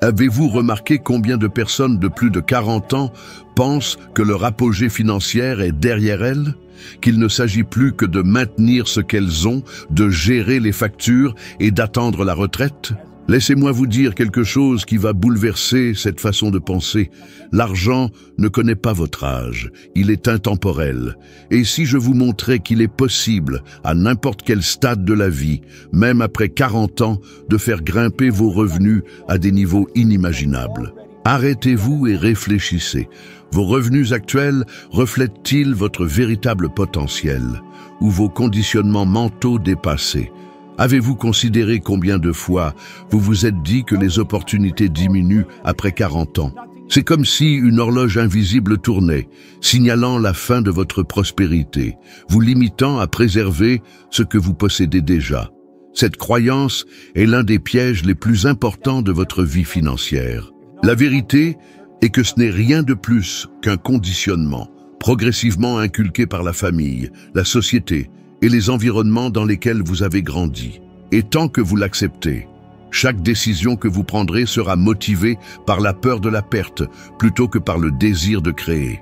Avez-vous remarqué combien de personnes de plus de 40 ans pensent que leur apogée financière est derrière elles? Qu'il ne s'agit plus que de maintenir ce qu'elles ont, de gérer les factures et d'attendre la retraite? Laissez-moi vous dire quelque chose qui va bouleverser cette façon de penser. L'argent ne connaît pas votre âge, il est intemporel. Et si je vous montrais qu'il est possible, à n'importe quel stade de la vie, même après 40 ans, de faire grimper vos revenus à des niveaux inimaginables? Arrêtez-vous et réfléchissez. Vos revenus actuels reflètent-ils votre véritable potentiel ou vos conditionnements mentaux dépassés? Avez-vous considéré combien de fois vous vous êtes dit que les opportunités diminuent après 40 ans? C'est comme si une horloge invisible tournait, signalant la fin de votre prospérité, vous limitant à préserver ce que vous possédez déjà. Cette croyance est l'un des pièges les plus importants de votre vie financière. La vérité est que ce n'est rien de plus qu'un conditionnement, progressivement inculqué par la famille, la société et les environnements dans lesquels vous avez grandi. Et tant que vous l'acceptez, chaque décision que vous prendrez sera motivée par la peur de la perte plutôt que par le désir de créer.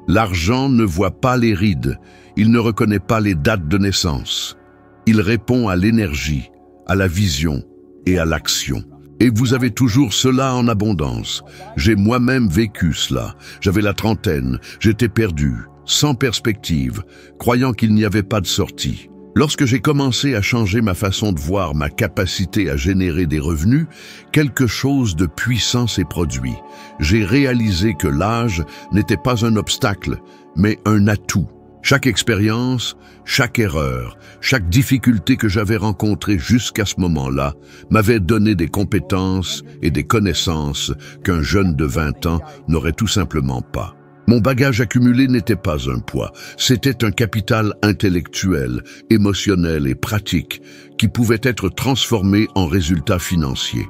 L'argent ne voit pas les rides, il ne reconnaît pas les dates de naissance. Il répond à l'énergie, à la vision et à l'action. Et vous avez toujours cela en abondance. J'ai moi-même vécu cela. J'avais la trentaine, j'étais perdu, sans perspective, croyant qu'il n'y avait pas de sortie. Lorsque j'ai commencé à changer ma façon de voir ma capacité à générer des revenus, quelque chose de puissant s'est produit. J'ai réalisé que l'âge n'était pas un obstacle, mais un atout. Chaque expérience, chaque erreur, chaque difficulté que j'avais rencontrée jusqu'à ce moment-là m'avait donné des compétences et des connaissances qu'un jeune de 20 ans n'aurait tout simplement pas. Mon bagage accumulé n'était pas un poids, c'était un capital intellectuel, émotionnel et pratique qui pouvait être transformé en résultats financiers.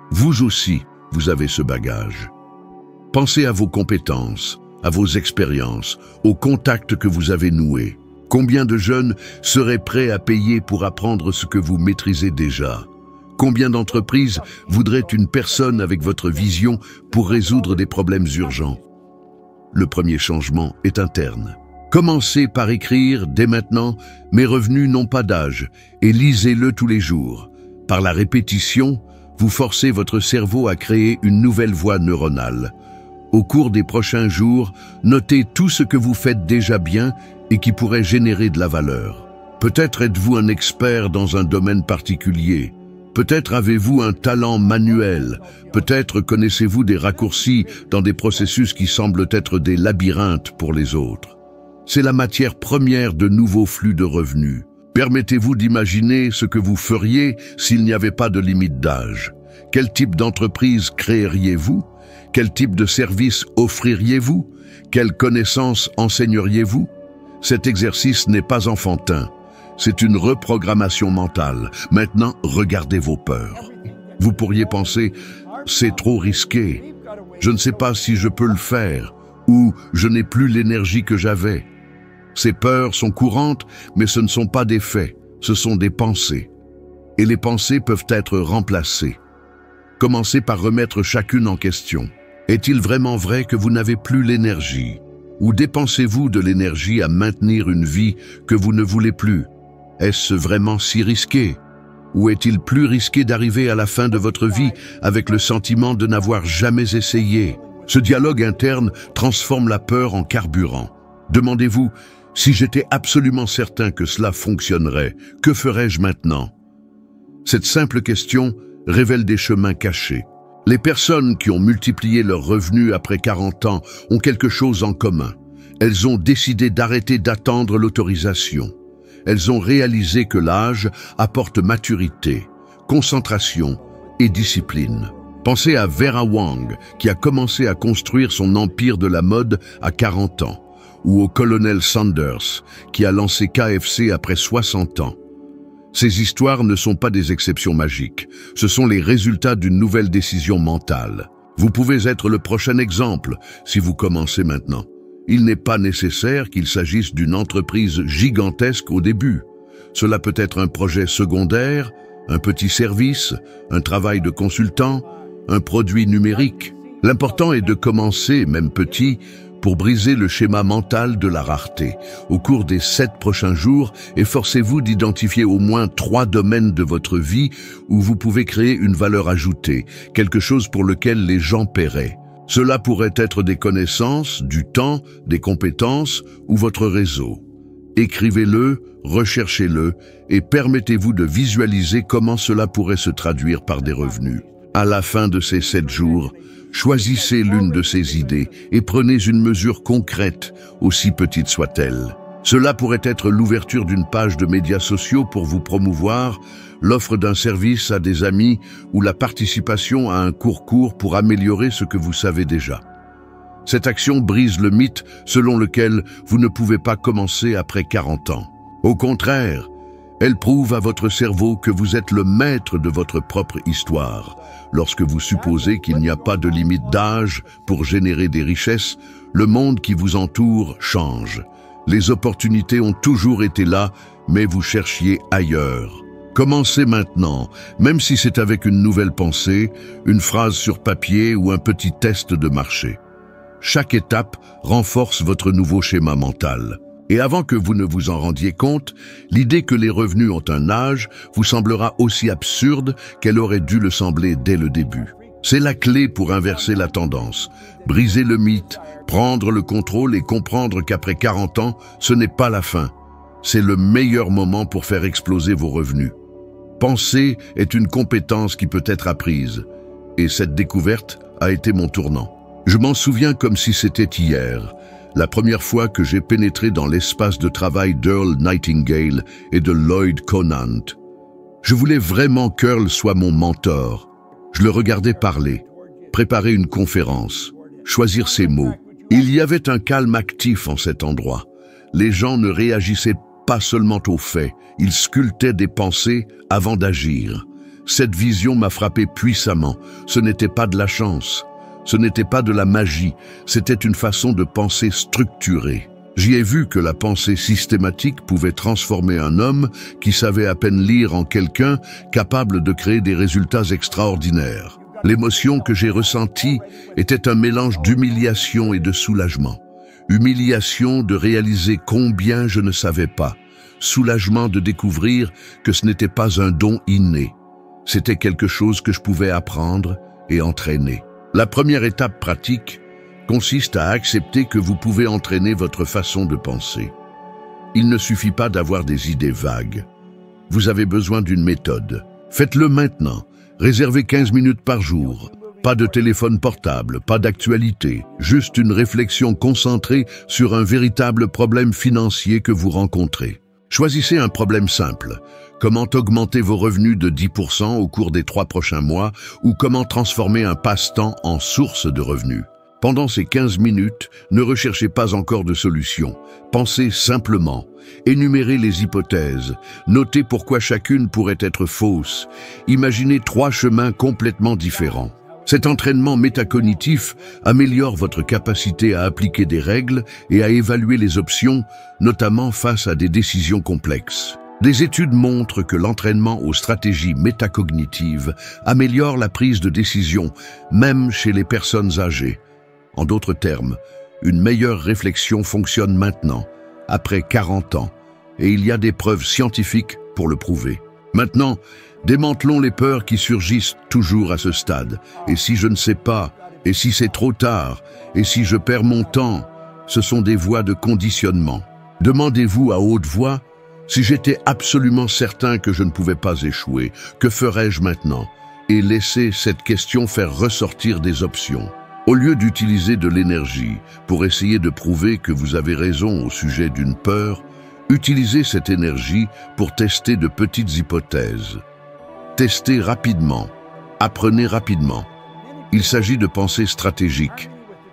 Vous aussi, vous avez ce bagage. Pensez à vos compétences, à vos expériences, aux contacts que vous avez noués. Combien de jeunes seraient prêts à payer pour apprendre ce que vous maîtrisez déjà? Combien d'entreprises voudraient une personne avec votre vision pour résoudre des problèmes urgents? Le premier changement est interne. Commencez par écrire dès maintenant « Mes revenus n'ont pas d'âge » et lisez-le tous les jours. Par la répétition, vous forcez votre cerveau à créer une nouvelle voie neuronale. Au cours des prochains jours, notez tout ce que vous faites déjà bien et qui pourrait générer de la valeur. Peut-être êtes-vous un expert dans un domaine particulier. Peut-être avez-vous un talent manuel. Peut-être connaissez-vous des raccourcis dans des processus qui semblent être des labyrinthes pour les autres. C'est la matière première de nouveaux flux de revenus. Permettez-vous d'imaginer ce que vous feriez s'il n'y avait pas de limite d'âge. Quel type d'entreprise créeriez-vous? Quel type de service offririez-vous? Quelles connaissances enseigneriez-vous? Cet exercice n'est pas enfantin. C'est une reprogrammation mentale. Maintenant, regardez vos peurs. Vous pourriez penser, c'est trop risqué. Je ne sais pas si je peux le faire ou je n'ai plus l'énergie que j'avais. Ces peurs sont courantes, mais ce ne sont pas des faits, ce sont des pensées. Et les pensées peuvent être remplacées. Commencez par remettre chacune en question. Est-il vraiment vrai que vous n'avez plus l'énergie? Ou dépensez-vous de l'énergie à maintenir une vie que vous ne voulez plus? Est-ce vraiment si risqué? Ou est-il plus risqué d'arriver à la fin de votre vie avec le sentiment de n'avoir jamais essayé? Ce dialogue interne transforme la peur en carburant. Demandez-vous, si j'étais absolument certain que cela fonctionnerait, que ferais-je maintenant? Cette simple question révèle des chemins cachés. Les personnes qui ont multiplié leurs revenus après 40 ans ont quelque chose en commun. Elles ont décidé d'arrêter d'attendre l'autorisation. Elles ont réalisé que l'âge apporte maturité, concentration et discipline. Pensez à Vera Wang, qui a commencé à construire son empire de la mode à 40 ans, ou au colonel Sanders, qui a lancé KFC après 60 ans. Ces histoires ne sont pas des exceptions magiques, ce sont les résultats d'une nouvelle décision mentale. Vous pouvez être le prochain exemple si vous commencez maintenant. Il n'est pas nécessaire qu'il s'agisse d'une entreprise gigantesque au début. Cela peut être un projet secondaire, un petit service, un travail de consultant, un produit numérique. L'important est de commencer, même petit, pour briser le schéma mental de la rareté. Au cours des 7 prochains jours, efforcez-vous d'identifier au moins 3 domaines de votre vie où vous pouvez créer une valeur ajoutée, quelque chose pour lequel les gens paieraient. Cela pourrait être des connaissances, du temps, des compétences ou votre réseau. Écrivez-le, recherchez-le et permettez-vous de visualiser comment cela pourrait se traduire par des revenus. À la fin de ces 7 jours, choisissez l'une de ces idées et prenez une mesure concrète, aussi petite soit-elle. Cela pourrait être l'ouverture d'une page de médias sociaux pour vous promouvoir, l'offre d'un service à des amis ou la participation à un cours court pour améliorer ce que vous savez déjà. Cette action brise le mythe selon lequel vous ne pouvez pas commencer après 40 ans. Au contraire, elle prouve à votre cerveau que vous êtes le maître de votre propre histoire. Lorsque vous supposez qu'il n'y a pas de limite d'âge pour générer des richesses, le monde qui vous entoure change. Les opportunités ont toujours été là, mais vous cherchiez ailleurs. Commencez maintenant, même si c'est avec une nouvelle pensée, une phrase sur papier ou un petit test de marché. Chaque étape renforce votre nouveau schéma mental. Et avant que vous ne vous en rendiez compte, l'idée que les revenus ont un âge vous semblera aussi absurde qu'elle aurait dû le sembler dès le début. C'est la clé pour inverser la tendance, briser le mythe, prendre le contrôle et comprendre qu'après 40 ans, ce n'est pas la fin. C'est le meilleur moment pour faire exploser vos revenus. Penser est une compétence qui peut être apprise. Et cette découverte a été mon tournant. Je m'en souviens comme si c'était hier, la première fois que j'ai pénétré dans l'espace de travail d'Earl Nightingale et de Lloyd Conant. Je voulais vraiment qu'Earl soit mon mentor. Je le regardais parler, préparer une conférence, choisir ses mots. Il y avait un calme actif en cet endroit. Les gens ne réagissaient pas seulement aux faits, ils sculptaient des pensées avant d'agir. Cette vision m'a frappé puissamment. Ce n'était pas de la chance. Ce n'était pas de la magie, c'était une façon de penser structurée. J'y ai vu que la pensée systématique pouvait transformer un homme qui savait à peine lire en quelqu'un capable de créer des résultats extraordinaires. L'émotion que j'ai ressentie était un mélange d'humiliation et de soulagement. Humiliation de réaliser combien je ne savais pas. Soulagement de découvrir que ce n'était pas un don inné. C'était quelque chose que je pouvais apprendre et entraîner. La première étape pratique consiste à accepter que vous pouvez entraîner votre façon de penser. Il ne suffit pas d'avoir des idées vagues. Vous avez besoin d'une méthode. Faites-le maintenant. Réservez 15 minutes par jour. Pas de téléphone portable, pas d'actualité. Juste une réflexion concentrée sur un véritable problème financier que vous rencontrez. Choisissez un problème simple. Comment augmenter vos revenus de 10% au cours des 3 prochains mois ou comment transformer un passe-temps en source de revenus. Pendant ces 15 minutes, ne recherchez pas encore de solution. Pensez simplement. Énumérez les hypothèses. Notez pourquoi chacune pourrait être fausse. Imaginez 3 chemins complètement différents. Cet entraînement métacognitif améliore votre capacité à appliquer des règles et à évaluer les options, notamment face à des décisions complexes. Des études montrent que l'entraînement aux stratégies métacognitives améliore la prise de décision, même chez les personnes âgées. En d'autres termes, une meilleure réflexion fonctionne maintenant, après 40 ans, et il y a des preuves scientifiques pour le prouver. Maintenant, démantelons les peurs qui surgissent toujours à ce stade. Et si je ne sais pas? Et si c'est trop tard? Et si je perds mon temps? Ce sont des voies de conditionnement. Demandez-vous à haute voix: si j'étais absolument certain que je ne pouvais pas échouer, que ferais-je maintenant? Et laissez cette question faire ressortir des options. Au lieu d'utiliser de l'énergie pour essayer de prouver que vous avez raison au sujet d'une peur, utilisez cette énergie pour tester de petites hypothèses. Testez rapidement, apprenez rapidement. Il s'agit de pensée stratégique.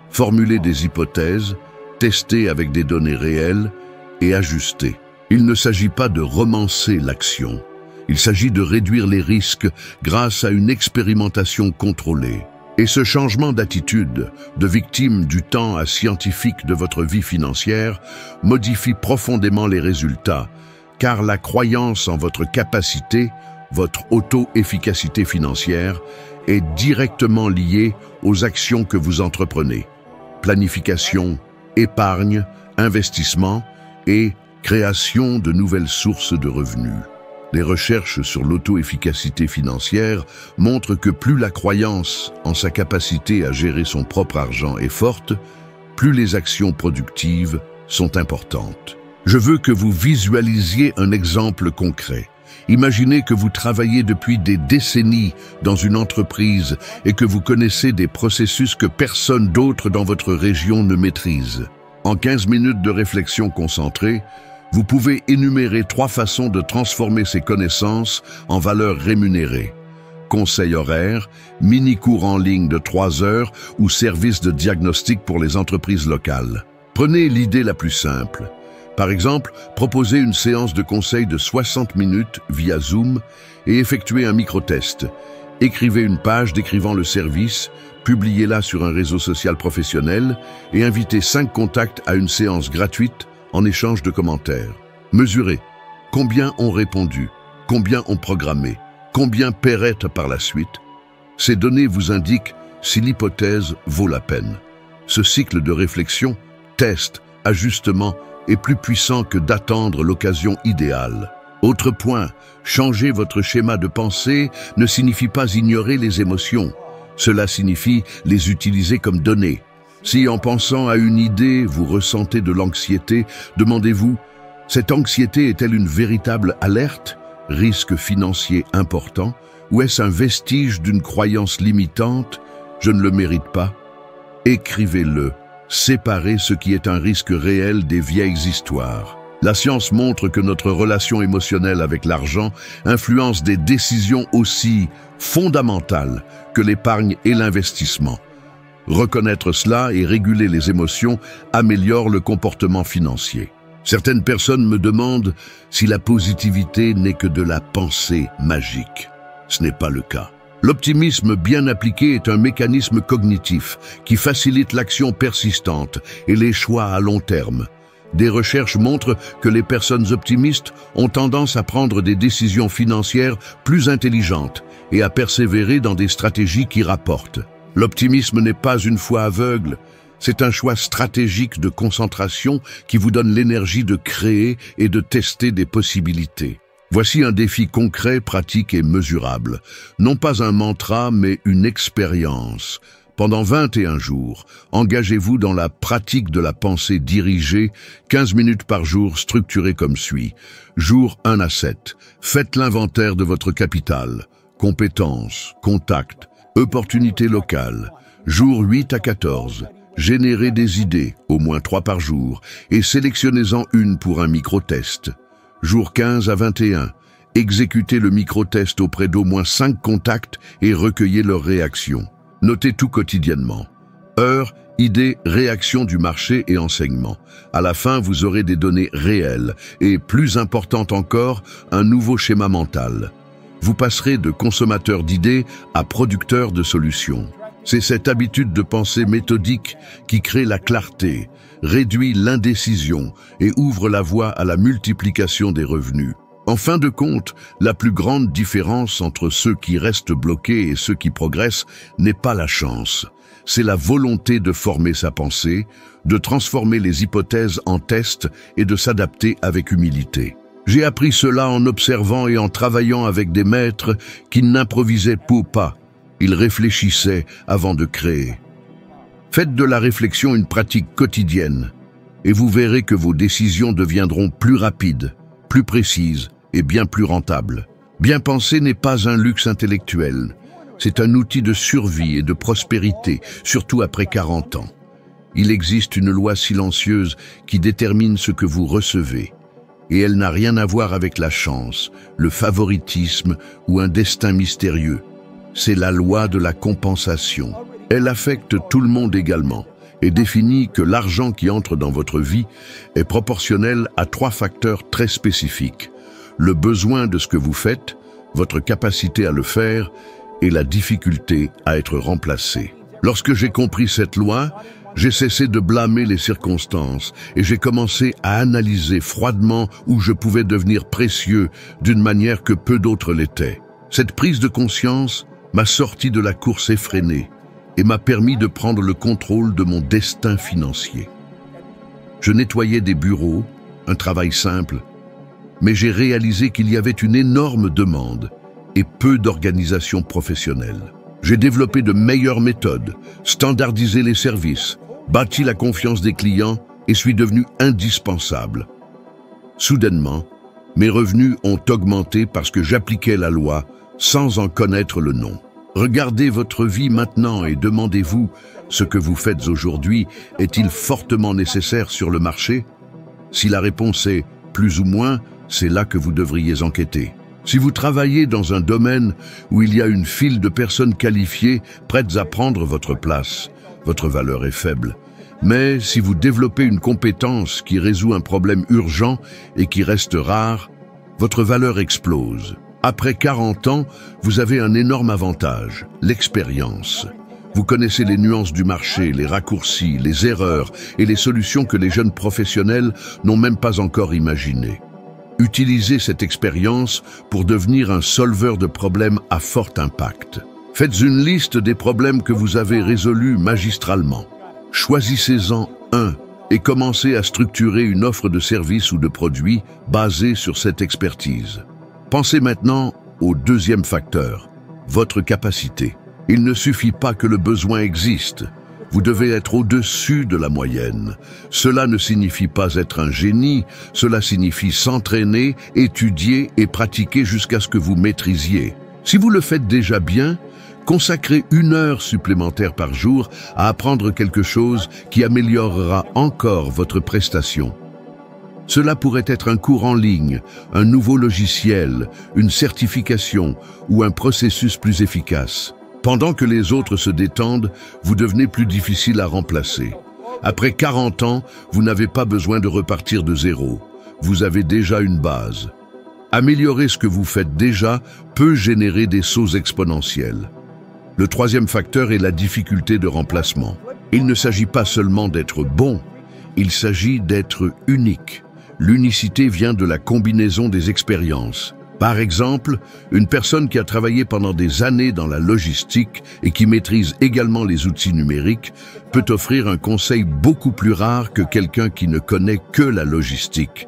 Formulez des hypothèses, testez avec des données réelles et ajustez. Il ne s'agit pas de romancer l'action. Il s'agit de réduire les risques grâce à une expérimentation contrôlée. Et ce changement d'attitude, de victime du temps à scientifique de votre vie financière, modifie profondément les résultats, car la croyance en votre capacité, votre auto-efficacité financière, est directement liée aux actions que vous entreprenez. Planification, épargne, investissement et création de nouvelles sources de revenus. Les recherches sur l'auto-efficacité financière montrent que plus la croyance en sa capacité à gérer son propre argent est forte, plus les actions productives sont importantes. Je veux que vous visualisiez un exemple concret. Imaginez que vous travaillez depuis des décennies dans une entreprise et que vous connaissez des processus que personne d'autre dans votre région ne maîtrise. En 15 minutes de réflexion concentrée, vous pouvez énumérer 3 façons de transformer ces connaissances en valeur rémunérée. Conseil horaire, mini-cours en ligne de 3 heures ou service de diagnostic pour les entreprises locales. Prenez l'idée la plus simple. Par exemple, proposez une séance de conseil de 60 minutes via Zoom et effectuez un micro-test. Écrivez une page décrivant le service, publiez-la sur un réseau social professionnel et invitez 5 contacts à une séance gratuite en échange de commentaires. Mesurez combien ont répondu, combien ont programmé, combien paieraient par la suite. Ces données vous indiquent si l'hypothèse vaut la peine. Ce cycle de réflexion, test, ajustement, est plus puissant que d'attendre l'occasion idéale. Autre point, changer votre schéma de pensée ne signifie pas ignorer les émotions. Cela signifie les utiliser comme données. Si en pensant à une idée, vous ressentez de l'anxiété, demandez-vous, cette anxiété est-elle une véritable alerte, risque financier important, ou est-ce un vestige d'une croyance limitante, je ne le mérite pas? Écrivez-le. Séparer ce qui est un risque réel des vieilles histoires. La science montre que notre relation émotionnelle avec l'argent influence des décisions aussi fondamentales que l'épargne et l'investissement. Reconnaître cela et réguler les émotions améliore le comportement financier. Certaines personnes me demandent si la positivité n'est que de la pensée magique. Ce n'est pas le cas. L'optimisme bien appliqué est un mécanisme cognitif qui facilite l'action persistante et les choix à long terme. Des recherches montrent que les personnes optimistes ont tendance à prendre des décisions financières plus intelligentes et à persévérer dans des stratégies qui rapportent. L'optimisme n'est pas une foi aveugle, c'est un choix stratégique de concentration qui vous donne l'énergie de créer et de tester des possibilités. Voici un défi concret, pratique et mesurable. Non pas un mantra, mais une expérience. Pendant 21 jours, engagez-vous dans la pratique de la pensée dirigée, 15 minutes par jour structurée comme suit. Jour 1 à 7, faites l'inventaire de votre capital, compétences, contacts, opportunités locales. Jour 8 à 14, générez des idées, au moins 3 par jour, et sélectionnez-en une pour un micro-test. Jour 15 à 21, exécutez le micro-test auprès d'au moins 5 contacts et recueillez leurs réactions. Notez tout quotidiennement. Heure, idées, réactions du marché et enseignement. À la fin, vous aurez des données réelles et, plus important encore, un nouveau schéma mental. Vous passerez de consommateur d'idées à producteur de solutions. C'est cette habitude de pensée méthodique qui crée la clarté, réduit l'indécision et ouvre la voie à la multiplication des revenus. En fin de compte, la plus grande différence entre ceux qui restent bloqués et ceux qui progressent n'est pas la chance. C'est la volonté de former sa pensée, de transformer les hypothèses en tests et de s'adapter avec humilité. J'ai appris cela en observant et en travaillant avec des maîtres qui n'improvisaient pas. Ils réfléchissaient avant de créer. Faites de la réflexion une pratique quotidienne et vous verrez que vos décisions deviendront plus rapides, plus précises et bien plus rentables. Bien penser n'est pas un luxe intellectuel, c'est un outil de survie et de prospérité, surtout après 40 ans. Il existe une loi silencieuse qui détermine ce que vous recevez, et elle n'a rien à voir avec la chance, le favoritisme ou un destin mystérieux. C'est la loi de la compensation. Elle affecte tout le monde également et définit que l'argent qui entre dans votre vie est proportionnel à 3 facteurs très spécifiques. Le besoin de ce que vous faites, votre capacité à le faire et la difficulté à être remplacé. Lorsque j'ai compris cette loi, j'ai cessé de blâmer les circonstances et j'ai commencé à analyser froidement où je pouvais devenir précieux d'une manière que peu d'autres l'étaient. Cette prise de conscience m'a sorti de la course effrénée et m'a permis de prendre le contrôle de mon destin financier. Je nettoyais des bureaux, un travail simple, mais j'ai réalisé qu'il y avait une énorme demande et peu d'organisation professionnelle. J'ai développé de meilleures méthodes, standardisé les services, bâti la confiance des clients et suis devenu indispensable. Soudainement, mes revenus ont augmenté parce que j'appliquais la loi sans en connaître le nom. Regardez votre vie maintenant et demandez-vous, ce que vous faites aujourd'hui est-il fortement nécessaire sur le marché? Si la réponse est plus ou moins, c'est là que vous devriez enquêter. Si vous travaillez dans un domaine où il y a une file de personnes qualifiées prêtes à prendre votre place, votre valeur est faible. Mais si vous développez une compétence qui résout un problème urgent et qui reste rare, votre valeur explose. Après 40 ans, vous avez un énorme avantage, l'expérience. Vous connaissez les nuances du marché, les raccourcis, les erreurs et les solutions que les jeunes professionnels n'ont même pas encore imaginées. Utilisez cette expérience pour devenir un solveur de problèmes à fort impact. Faites une liste des problèmes que vous avez résolus magistralement. Choisissez-en un et commencez à structurer une offre de services ou de produits basée sur cette expertise. Pensez maintenant au deuxième facteur, votre capacité. Il ne suffit pas que le besoin existe. Vous devez être au-dessus de la moyenne. Cela ne signifie pas être un génie, cela signifie s'entraîner, étudier et pratiquer jusqu'à ce que vous maîtrisiez. Si vous le faites déjà bien, consacrez 1 heure supplémentaire par jour à apprendre quelque chose qui améliorera encore votre prestation. Cela pourrait être un cours en ligne, un nouveau logiciel, une certification ou un processus plus efficace. Pendant que les autres se détendent, vous devenez plus difficile à remplacer. Après 40 ans, vous n'avez pas besoin de repartir de zéro. Vous avez déjà une base. Améliorer ce que vous faites déjà peut générer des sauts exponentiels. Le troisième facteur est la difficulté de remplacement. Il ne s'agit pas seulement d'être bon, il s'agit d'être unique. L'unicité vient de la combinaison des expériences. Par exemple, une personne qui a travaillé pendant des années dans la logistique et qui maîtrise également les outils numériques peut offrir un conseil beaucoup plus rare que quelqu'un qui ne connaît que la logistique.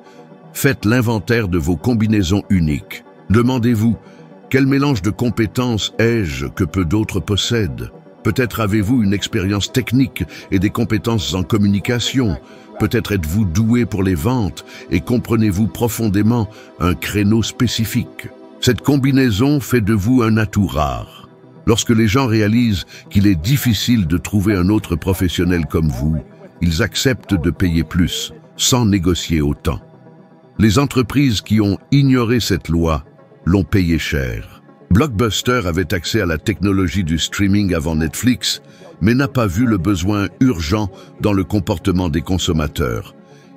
Faites l'inventaire de vos combinaisons uniques. Demandez-vous, quel mélange de compétences ai-je que peu d'autres possèdent? Peut-être avez-vous une expérience technique et des compétences en communication. Peut-être êtes-vous doué pour les ventes et comprenez-vous profondément un créneau spécifique. Cette combinaison fait de vous un atout rare. Lorsque les gens réalisent qu'il est difficile de trouver un autre professionnel comme vous, ils acceptent de payer plus, sans négocier autant. Les entreprises qui ont ignoré cette loi l'ont payé cher. Blockbuster avait accès à la technologie du streaming avant Netflix, mais n'a pas vu le besoin urgent dans le comportement des consommateurs.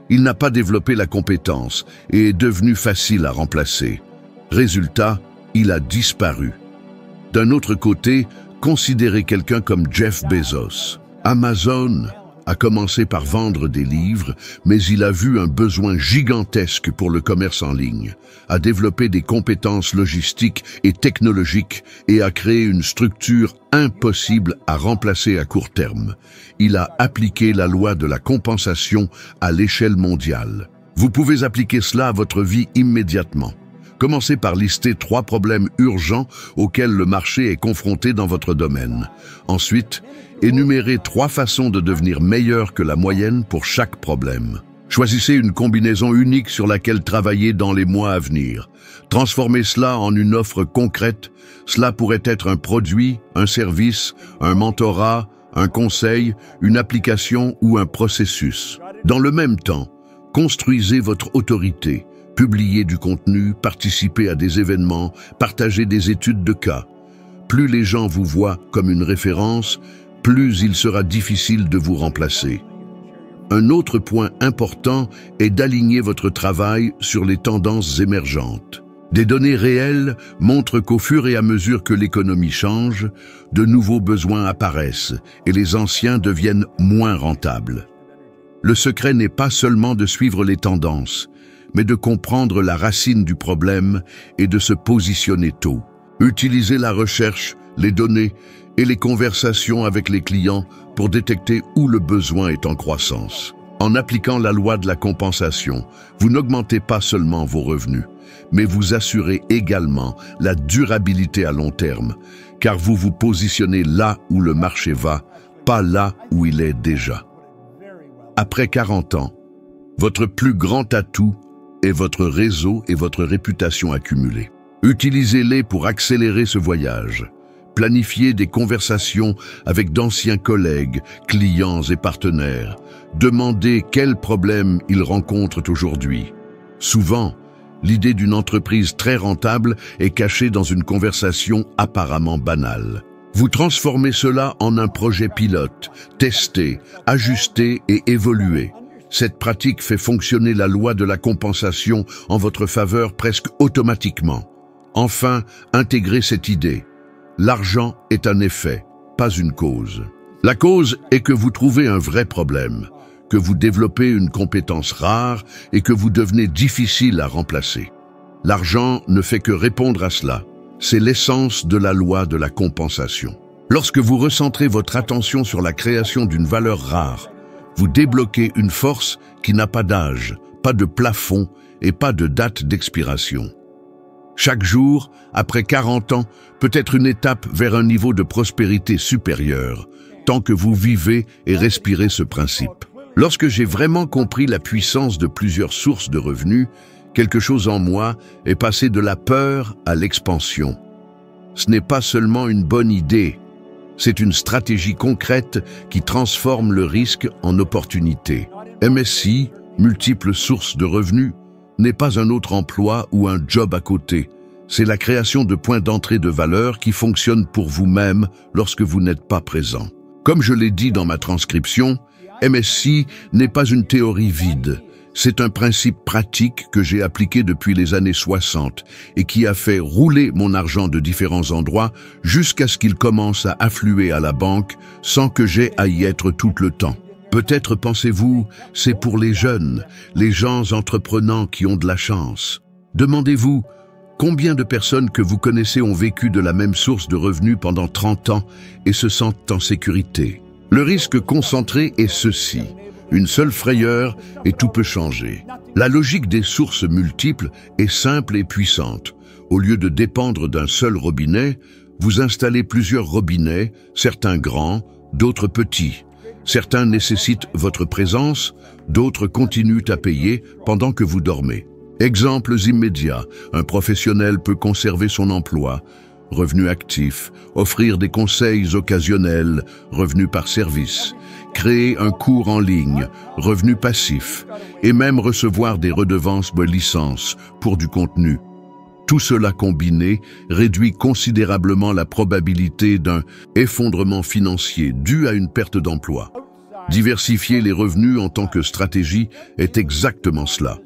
Il n'a pas développé la compétence et est devenu facile à remplacer. Résultat, il a disparu. D'un autre côté, considérez quelqu'un comme Jeff Bezos. Amazon a commencé par vendre des livres, mais il a vu un besoin gigantesque pour le commerce en ligne, a développé des compétences logistiques et technologiques et a créé une structure impossible à remplacer à court terme. Il a appliqué la loi de la compensation à l'échelle mondiale. Vous pouvez appliquer cela à votre vie immédiatement. Commencez par lister 3 problèmes urgents auxquels le marché est confronté dans votre domaine. Ensuite, énumérez 3 façons de devenir meilleur que la moyenne pour chaque problème. Choisissez une combinaison unique sur laquelle travailler dans les mois à venir. Transformez cela en une offre concrète. Cela pourrait être un produit, un service, un mentorat, un conseil, une application ou un processus. Dans le même temps, construisez votre autorité. Publiez du contenu, participez à des événements, partagez des études de cas. Plus les gens vous voient comme une référence, plus il sera difficile de vous remplacer. Un autre point important est d'aligner votre travail sur les tendances émergentes. Des données réelles montrent qu'au fur et à mesure que l'économie change, de nouveaux besoins apparaissent et les anciens deviennent moins rentables. Le secret n'est pas seulement de suivre les tendances, mais de comprendre la racine du problème et de se positionner tôt. Utilisez la recherche, les données et les conversations avec les clients pour détecter où le besoin est en croissance. En appliquant la loi de la compensation, vous n'augmentez pas seulement vos revenus, mais vous assurez également la durabilité à long terme, car vous vous positionnez là où le marché va, pas là où il est déjà. Après 40 ans, votre plus grand atout est votre réseau et votre réputation accumulée. Utilisez-les pour accélérer ce voyage. Planifiez des conversations avec d'anciens collègues, clients et partenaires. Demandez quels problèmes ils rencontrent aujourd'hui. Souvent, l'idée d'une entreprise très rentable est cachée dans une conversation apparemment banale. Vous transformez cela en un projet pilote, testé, ajusté et évolué. Cette pratique fait fonctionner la loi de la compensation en votre faveur presque automatiquement. Enfin, intégrez cette idée. L'argent est un effet, pas une cause. La cause est que vous trouvez un vrai problème, que vous développez une compétence rare et que vous devenez difficile à remplacer. L'argent ne fait que répondre à cela. C'est l'essence de la loi de la compensation. Lorsque vous recentrez votre attention sur la création d'une valeur rare, vous débloquez une force qui n'a pas d'âge, pas de plafond et pas de date d'expiration. Chaque jour, après 40 ans, peut être une étape vers un niveau de prospérité supérieur, tant que vous vivez et respirez ce principe. Lorsque j'ai vraiment compris la puissance de plusieurs sources de revenus, quelque chose en moi est passé de la peur à l'expansion. Ce n'est pas seulement une bonne idée, c'est une stratégie concrète qui transforme le risque en opportunité. MSI, multiples sources de revenus, n'est pas un autre emploi ou un job à côté. C'est la création de points d'entrée de valeur qui fonctionnent pour vous-même lorsque vous n'êtes pas présent. Comme je l'ai dit dans ma transcription, MSI n'est pas une théorie vide. C'est un principe pratique que j'ai appliqué depuis les années 60 et qui a fait rouler mon argent de différents endroits jusqu'à ce qu'il commence à affluer à la banque sans que j'aie à y être tout le temps. Peut-être pensez-vous, c'est pour les jeunes, les gens entreprenants qui ont de la chance. Demandez-vous, combien de personnes que vous connaissez ont vécu de la même source de revenus pendant 30 ans et se sentent en sécurité? Le risque concentré est ceci. Une seule frayeur et tout peut changer. La logique des sources multiples est simple et puissante. Au lieu de dépendre d'un seul robinet, vous installez plusieurs robinets, certains grands, d'autres petits. Certains nécessitent votre présence, d'autres continuent à payer pendant que vous dormez. Exemples immédiats, un professionnel peut conserver son emploi, revenu actif, offrir des conseils occasionnels, revenus par service, créer un cours en ligne, revenu passif, et même recevoir des redevances de licence pour du contenu. Tout cela combiné réduit considérablement la probabilité d'un effondrement financier dû à une perte d'emploi. Diversifier les revenus en tant que stratégie est exactement cela.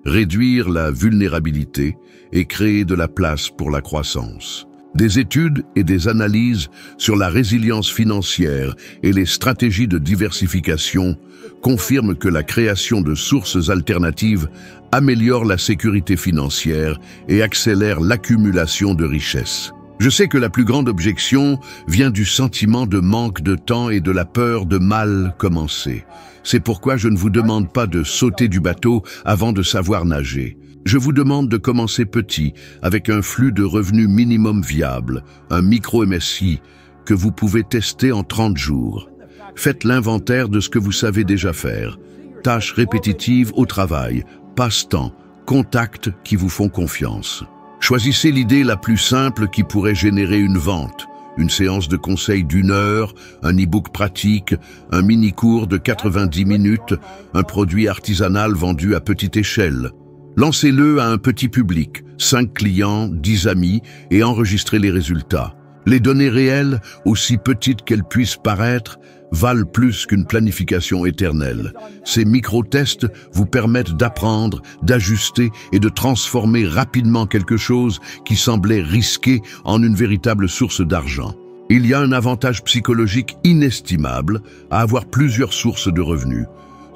Réduire la vulnérabilité et créer de la place pour la croissance. Des études et des analyses sur la résilience financière et les stratégies de diversification confirment que la création de sources alternatives améliore la sécurité financière et accélère l'accumulation de richesses. Je sais que la plus grande objection vient du sentiment de manque de temps et de la peur de mal commencer. C'est pourquoi je ne vous demande pas de sauter du bateau avant de savoir nager. Je vous demande de commencer petit, avec un flux de revenus minimum viable, un micro-MSI, que vous pouvez tester en 30 jours. Faites l'inventaire de ce que vous savez déjà faire. Tâches répétitives au travail, passe-temps, contacts qui vous font confiance. Choisissez l'idée la plus simple qui pourrait générer une vente. Une séance de conseil d'1 heure, un e-book pratique, un mini-cours de 90 minutes, un produit artisanal vendu à petite échelle. Lancez-le à un petit public, 5 clients, 10 amis, et enregistrez les résultats. Les données réelles, aussi petites qu'elles puissent paraître, valent plus qu'une planification éternelle. Ces micro-tests vous permettent d'apprendre, d'ajuster et de transformer rapidement quelque chose qui semblait risqué en une véritable source d'argent. Il y a un avantage psychologique inestimable à avoir plusieurs sources de revenus.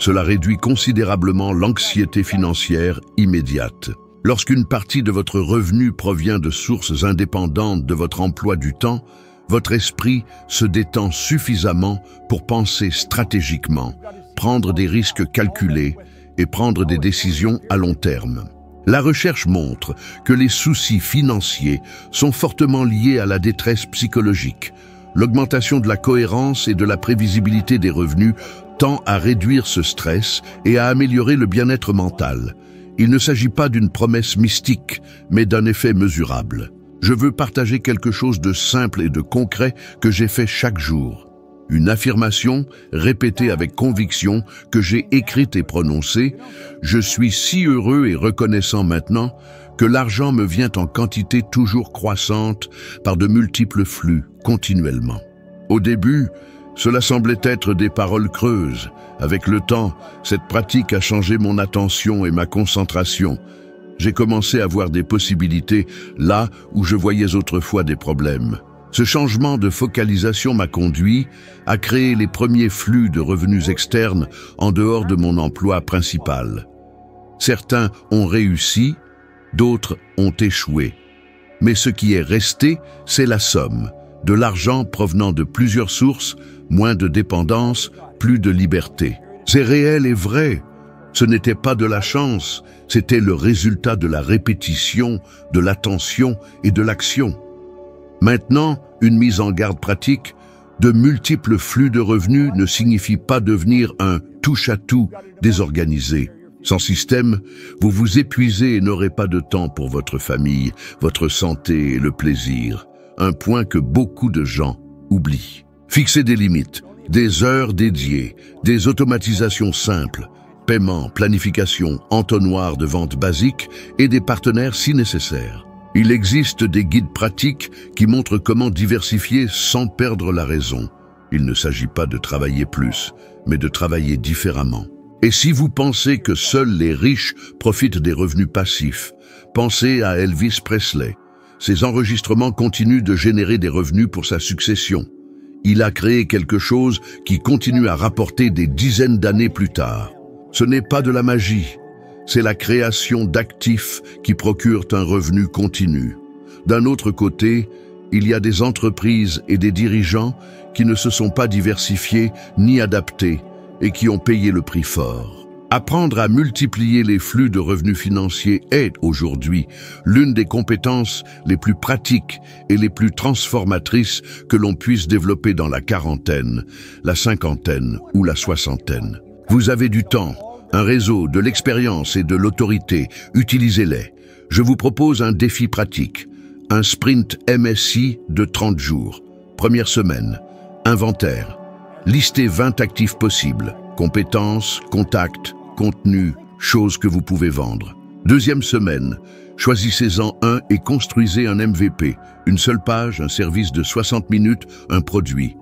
Cela réduit considérablement l'anxiété financière immédiate. Lorsqu'une partie de votre revenu provient de sources indépendantes de votre emploi du temps, Votre esprit se détend suffisamment pour penser stratégiquement, prendre des risques calculés et prendre des décisions à long terme. La recherche montre que les soucis financiers sont fortement liés à la détresse psychologique. L'augmentation de la cohérence et de la prévisibilité des revenus tend à réduire ce stress et à améliorer le bien-être mental. Il ne s'agit pas d'une promesse mystique, mais d'un effet mesurable. Je veux partager quelque chose de simple et de concret que j'ai fait chaque jour. Une affirmation répétée avec conviction que j'ai écrite et prononcée. Je suis si heureux et reconnaissant maintenant que l'argent me vient en quantité toujours croissante par de multiples flux, continuellement. Au début, cela semblait être des paroles creuses. Avec le temps, cette pratique a changé mon attention et ma concentration. J'ai commencé à voir des possibilités là où je voyais autrefois des problèmes. Ce changement de focalisation m'a conduit à créer les premiers flux de revenus externes en dehors de mon emploi principal. Certains ont réussi, d'autres ont échoué. Mais ce qui est resté, c'est la somme. De l'argent provenant de plusieurs sources, moins de dépendance, plus de liberté. C'est réel et vrai. Ce n'était pas de la chance, c'était le résultat de la répétition, de l'attention et de l'action. Maintenant, une mise en garde pratique, de multiples flux de revenus ne signifie pas devenir un touche-à-tout désorganisé. Sans système, vous vous épuisez et n'aurez pas de temps pour votre famille, votre santé et le plaisir. Un point que beaucoup de gens oublient. Fixez des limites, des heures dédiées, des automatisations simples, paiement, planification, entonnoir de vente basique et des partenaires si nécessaire. Il existe des guides pratiques qui montrent comment diversifier sans perdre la raison. Il ne s'agit pas de travailler plus, mais de travailler différemment. Et si vous pensez que seuls les riches profitent des revenus passifs, pensez à Elvis Presley. Ses enregistrements continuent de générer des revenus pour sa succession. Il a créé quelque chose qui continue à rapporter des dizaines d'années plus tard. Ce n'est pas de la magie, c'est la création d'actifs qui procurent un revenu continu. D'un autre côté, il y a des entreprises et des dirigeants qui ne se sont pas diversifiés ni adaptés et qui ont payé le prix fort. Apprendre à multiplier les flux de revenus financiers est aujourd'hui l'une des compétences les plus pratiques et les plus transformatrices que l'on puisse développer dans la quarantaine, la cinquantaine ou la soixantaine. Vous avez du temps, un réseau, de l'expérience et de l'autorité, utilisez-les. Je vous propose un défi pratique, un sprint MSI de 30 jours. Première semaine, inventaire. Listez 20 actifs possibles, compétences, contacts, contenu, choses que vous pouvez vendre. Deuxième semaine, choisissez-en un et construisez un MVP, une seule page, un service de 60 minutes, un produit.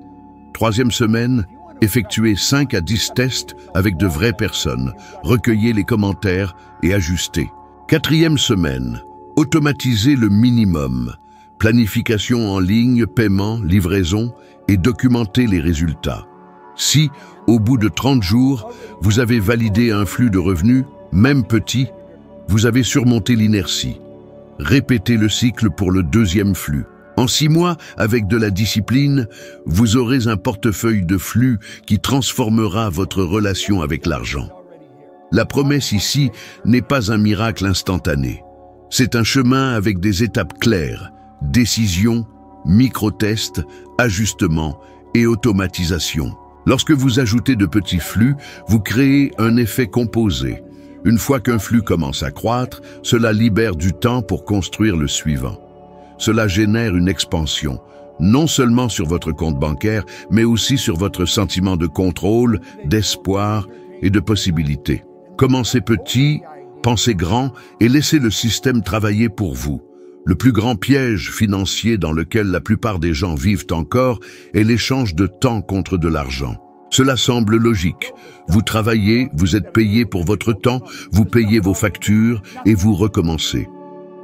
Troisième semaine, effectuez 5 à 10 tests avec de vraies personnes, recueillez les commentaires et ajustez. Quatrième semaine, automatisez le minimum, planification en ligne, paiement, livraison et documentez les résultats. Si, au bout de 30 jours, vous avez validé un flux de revenus, même petit, vous avez surmonté l'inertie. Répétez le cycle pour le deuxième flux. En 6 mois, avec de la discipline, vous aurez un portefeuille de flux qui transformera votre relation avec l'argent. La promesse ici n'est pas un miracle instantané. C'est un chemin avec des étapes claires, décision, micro-tests, ajustements et automatisation. Lorsque vous ajoutez de petits flux, vous créez un effet composé. Une fois qu'un flux commence à croître, cela libère du temps pour construire le suivant. Cela génère une expansion, non seulement sur votre compte bancaire, mais aussi sur votre sentiment de contrôle, d'espoir et de possibilité. Commencez petit, pensez grand et laissez le système travailler pour vous. Le plus grand piège financier dans lequel la plupart des gens vivent encore est l'échange de temps contre de l'argent. Cela semble logique. Vous travaillez, vous êtes payé pour votre temps, vous payez vos factures et vous recommencez.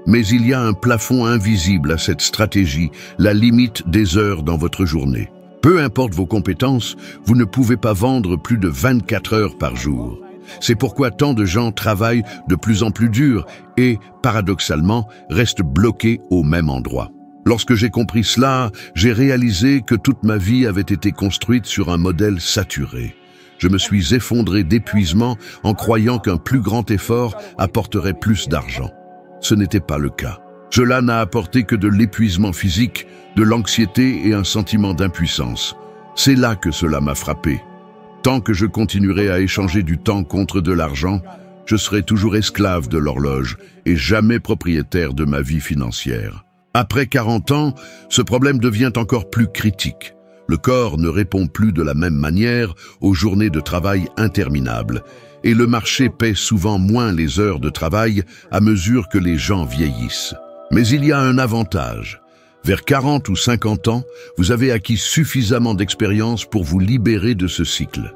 Mais il y a un plafond invisible à cette stratégie, la limite des heures dans votre journée. Peu importe vos compétences, vous ne pouvez pas vendre plus de 24 heures par jour. C'est pourquoi tant de gens travaillent de plus en plus dur et, paradoxalement, restent bloqués au même endroit. Lorsque j'ai compris cela, j'ai réalisé que toute ma vie avait été construite sur un modèle saturé. Je me suis effondré d'épuisement en croyant qu'un plus grand effort apporterait plus d'argent. Ce n'était pas le cas. Cela n'a apporté que de l'épuisement physique, de l'anxiété et un sentiment d'impuissance. C'est là que cela m'a frappé. Tant que je continuerai à échanger du temps contre de l'argent, je serai toujours esclave de l'horloge et jamais propriétaire de ma vie financière. Après 40 ans, ce problème devient encore plus critique. Le corps ne répond plus de la même manière aux journées de travail interminables et le marché paie souvent moins les heures de travail à mesure que les gens vieillissent. Mais il y a un avantage. Vers 40 ou 50 ans, vous avez acquis suffisamment d'expérience pour vous libérer de ce cycle.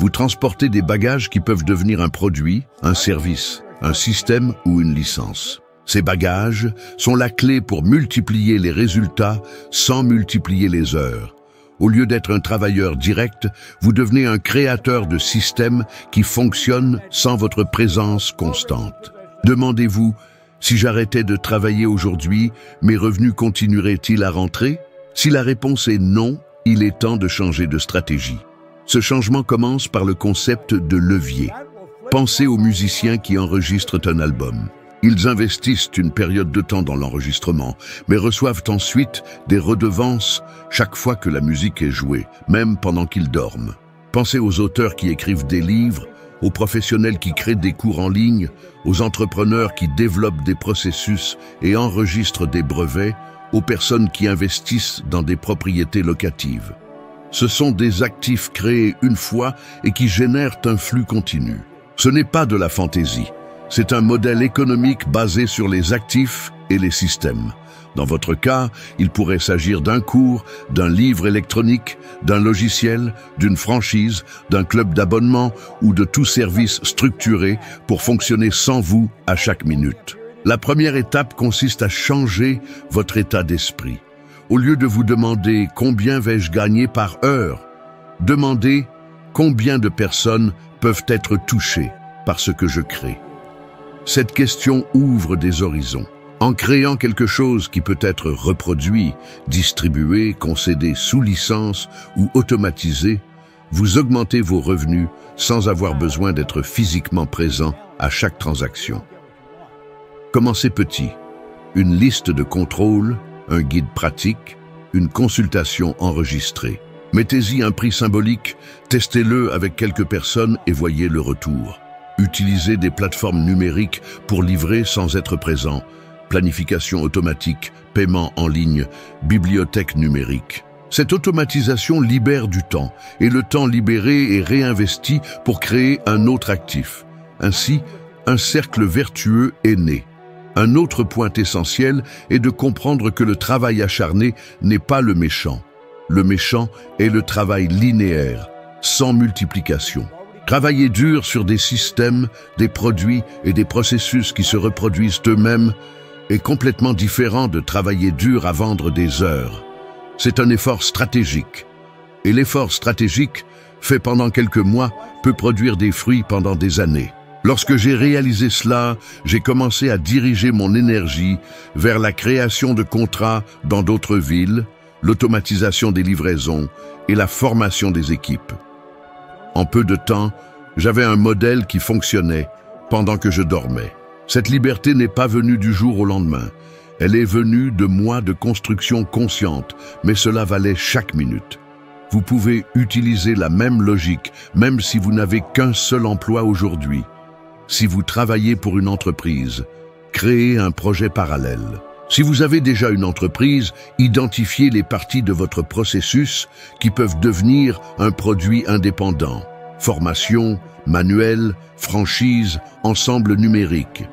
Vous transportez des bagages qui peuvent devenir un produit, un service, un système ou une licence. Ces bagages sont la clé pour multiplier les résultats sans multiplier les heures. Au lieu d'être un travailleur direct, vous devenez un créateur de systèmes qui fonctionnent sans votre présence constante. Demandez-vous, si j'arrêtais de travailler aujourd'hui, mes revenus continueraient-ils à rentrer? Si la réponse est non, il est temps de changer de stratégie. Ce changement commence par le concept de levier. Pensez aux musiciens qui enregistrent un album. Ils investissent une période de temps dans l'enregistrement, mais reçoivent ensuite des redevances chaque fois que la musique est jouée, même pendant qu'ils dorment. Pensez aux auteurs qui écrivent des livres, aux professionnels qui créent des cours en ligne, aux entrepreneurs qui développent des processus et enregistrent des brevets, aux personnes qui investissent dans des propriétés locatives. Ce sont des actifs créés une fois et qui génèrent un flux continu. Ce n'est pas de la fantaisie. C'est un modèle économique basé sur les actifs et les systèmes. Dans votre cas, il pourrait s'agir d'un cours, d'un livre électronique, d'un logiciel, d'une franchise, d'un club d'abonnement ou de tout service structuré pour fonctionner sans vous à chaque minute. La première étape consiste à changer votre état d'esprit. Au lieu de vous demander « Combien vais-je gagner par heure ?», demandez « Combien de personnes peuvent être touchées par ce que je crée ?» Cette question ouvre des horizons. En créant quelque chose qui peut être reproduit, distribué, concédé sous licence ou automatisé, vous augmentez vos revenus sans avoir besoin d'être physiquement présent à chaque transaction. Commencez petit. Une liste de contrôle, un guide pratique, une consultation enregistrée. Mettez-y un prix symbolique, testez-le avec quelques personnes et voyez le retour. Utilisez des plateformes numériques pour livrer sans être présent. Planification automatique, paiement en ligne, bibliothèque numérique. Cette automatisation libère du temps et le temps libéré est réinvesti pour créer un autre actif. Ainsi, un cercle vertueux est né. Un autre point essentiel est de comprendre que le travail acharné n'est pas le méchant. Le méchant est le travail linéaire, sans multiplication. Travailler dur sur des systèmes, des produits et des processus qui se reproduisent eux-mêmes est complètement différent de travailler dur à vendre des heures. C'est un effort stratégique. Et l'effort stratégique, fait pendant quelques mois, peut produire des fruits pendant des années. Lorsque j'ai réalisé cela, j'ai commencé à diriger mon énergie vers la création de contrats dans d'autres villes, l'automatisation des livraisons et la formation des équipes. En peu de temps, j'avais un modèle qui fonctionnait pendant que je dormais. Cette liberté n'est pas venue du jour au lendemain. Elle est venue de mois de construction consciente, mais cela valait chaque minute. Vous pouvez utiliser la même logique, même si vous n'avez qu'un seul emploi aujourd'hui. Si vous travaillez pour une entreprise, créez un projet parallèle. Si vous avez déjà une entreprise, identifiez les parties de votre processus qui peuvent devenir un produit indépendant. Formation, manuel, franchise, ensemble numérique.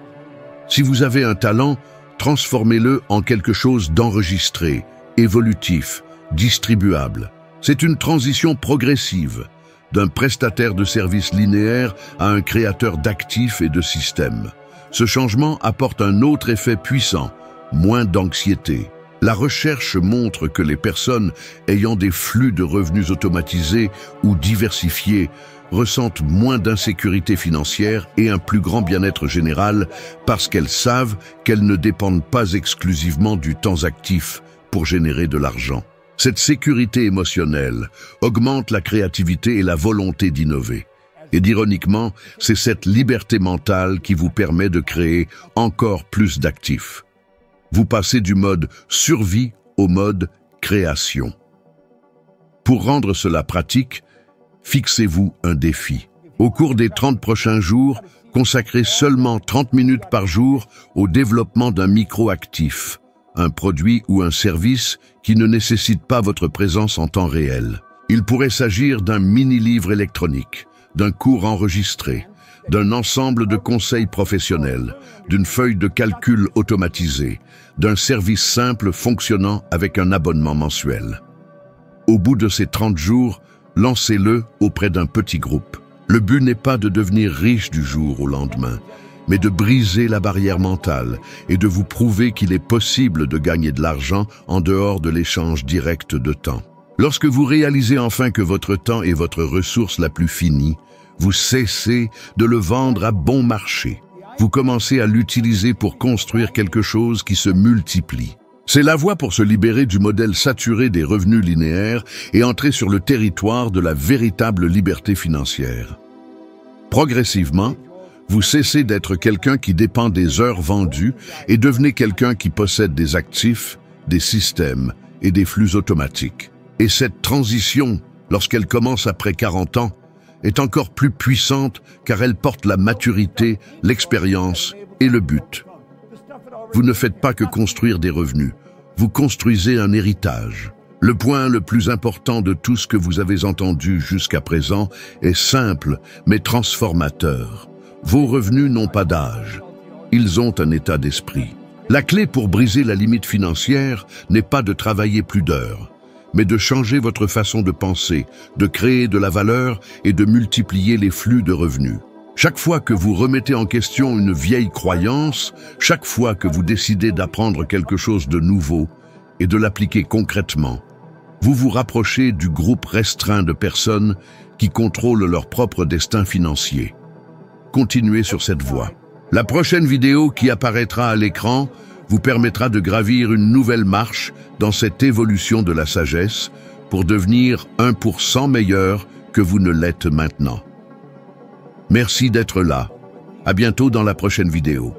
Si vous avez un talent, transformez-le en quelque chose d'enregistré, évolutif, distribuable. C'est une transition progressive, d'un prestataire de services linéaires à un créateur d'actifs et de systèmes. Ce changement apporte un autre effet puissant, moins d'anxiété. La recherche montre que les personnes ayant des flux de revenus automatisés ou diversifiés ressentent moins d'insécurité financière et un plus grand bien-être général parce qu'elles savent qu'elles ne dépendent pas exclusivement du temps actif, pour générer de l'argent. Cette sécurité émotionnelle augmente la créativité et la volonté d'innover. Et ironiquement, c'est cette liberté mentale qui vous permet de créer encore plus d'actifs. Vous passez du mode survie au mode création. Pour rendre cela pratique, fixez-vous un défi. Au cours des 30 prochains jours, consacrez seulement 30 minutes par jour au développement d'un micro-actif, un produit ou un service qui ne nécessite pas votre présence en temps réel. Il pourrait s'agir d'un mini-livre électronique, d'un cours enregistré, d'un ensemble de conseils professionnels, d'une feuille de calcul automatisée, d'un service simple fonctionnant avec un abonnement mensuel. Au bout de ces 30 jours, lancez-le auprès d'un petit groupe. Le but n'est pas de devenir riche du jour au lendemain, mais de briser la barrière mentale et de vous prouver qu'il est possible de gagner de l'argent en dehors de l'échange direct de temps. Lorsque vous réalisez enfin que votre temps est votre ressource la plus finie, vous cessez de le vendre à bon marché. Vous commencez à l'utiliser pour construire quelque chose qui se multiplie. C'est la voie pour se libérer du modèle saturé des revenus linéaires et entrer sur le territoire de la véritable liberté financière. Progressivement, vous cessez d'être quelqu'un qui dépend des heures vendues et devenez quelqu'un qui possède des actifs, des systèmes et des flux automatiques. Et cette transition, lorsqu'elle commence après 40 ans, est encore plus puissante car elle porte la maturité, l'expérience et le but. Vous ne faites pas que construire des revenus, vous construisez un héritage. Le point le plus important de tout ce que vous avez entendu jusqu'à présent est simple mais transformateur. Vos revenus n'ont pas d'âge, ils ont un état d'esprit. La clé pour briser la limite financière n'est pas de travailler plus d'heures, mais de changer votre façon de penser, de créer de la valeur et de multiplier les flux de revenus. Chaque fois que vous remettez en question une vieille croyance, chaque fois que vous décidez d'apprendre quelque chose de nouveau et de l'appliquer concrètement, vous vous rapprochez du groupe restreint de personnes qui contrôlent leur propre destin financier. Continuez sur cette voie. La prochaine vidéo qui apparaîtra à l'écran vous permettra de gravir une nouvelle marche dans cette évolution de la sagesse pour devenir 1% meilleur que vous ne l'êtes maintenant. Merci d'être là. À bientôt dans la prochaine vidéo.